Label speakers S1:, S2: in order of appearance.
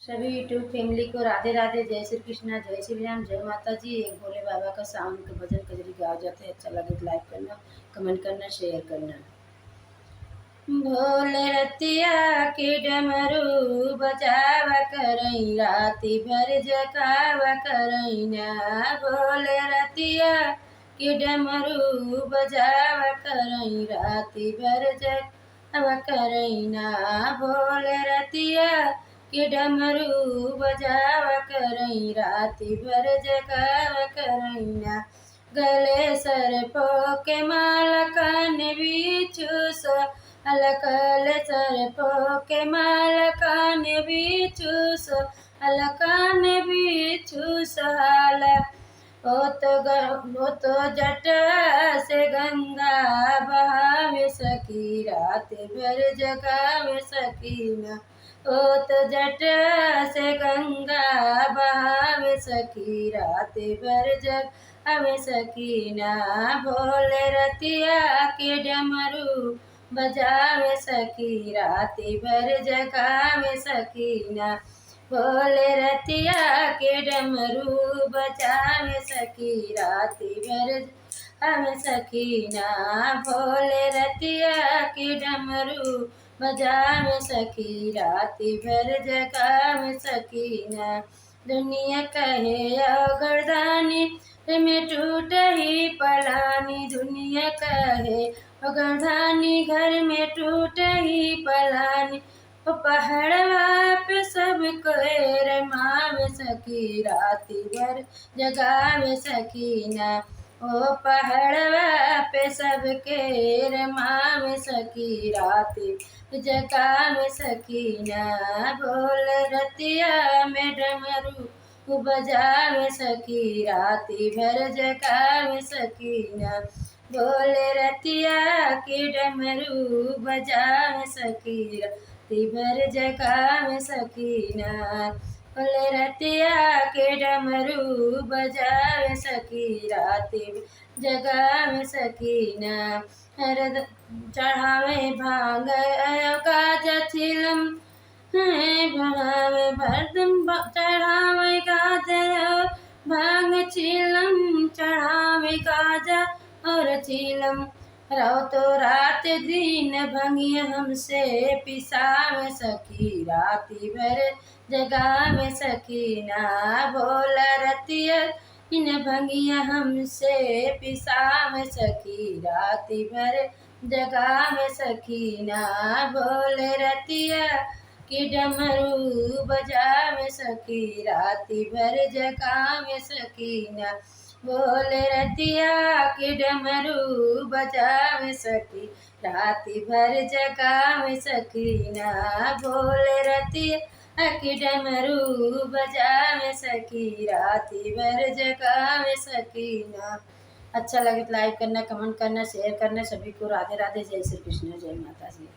S1: सभी YouTube family को राधे राधे, जय श्री कृष्णा, जय श्री राम, जय माता जी। एक भोले बाबा का सावन के भजन कजरी गाओ जाते हैं। अच्छा लगे तो लाइक करना, कमेंट करना, शेयर करना। भोले रतिया के डमरू बजावा करई, राती भर जगावा करई ना। भोले रतिया के डमरू बजावा करई, राती भर जगावा करई ना। भोले रतिया के डमरू बजावा करई, राती भर जगावा करई ना। गले सरपों के माला कान बिछू सो, अलकल सरपों के माला कान बिछू सो, अलकान बिछू सहाला। वो तो जटा से गंगा बहावे सकी, रात भर जगावे सकीना। ओ तो जटा से गंगा बहावे सकी, रात भर जगावे सकीना। भोले रतिया के डमरू बजावे सकी, राती भर जगावे सकीना। भोले रतिया के डमरू बजावे सकी, राती भर जगावे सकीना। भोले रतिया के डमरू बजावे सकी, राती भर जगावे सकीना। दुनिया कहे अगरदानी में टूट ही पलानी, दुनिया कहे अगरदानी घर में टूट ही पलानी। ओ पहाड़वा पे सब कोई रमावे सकी, राती भर जगावे सकीना। ओ पहाड़वा पे सब के रमावे सकी, राती जगावे सकीना। भोल रतिया में डमरू बजावे सकी, राती भर जगावे सकीना। भोले रतिया के डमरू बजावे सकी, राती भर जगावे सकीना। भोले रतिया के डमरू बजावे सकी, राती जगावे सकीना। चढ़ावे भांग गाजा चिलम, बढ़ावे भरदम चढ़ावे गाजर भांग चिलम, चढ़ावे गाजा और चिलम। रहो तो रात दिन भंगिया हमसे पिसावे सकी, राती भर जगावे सकीना। भोला रतिया इन भंगिया हमसे पिसावे सकी, राती भर जगावे सकीना। भोले रतिया के डमरू बजावे सकी, राती भर जगावे सकीना। भोले रतिया के डमरू बजावे सकी, राती भर जगावे सकीना। भोले रतिया के डमरू बजावे सकी, राती भर जगावे सकीना। अच्छा लगे तो लाइक करना, कमेंट करना, शेयर करना। सभी को राधे राधे, जय श्री कृष्ण, जय माता जी।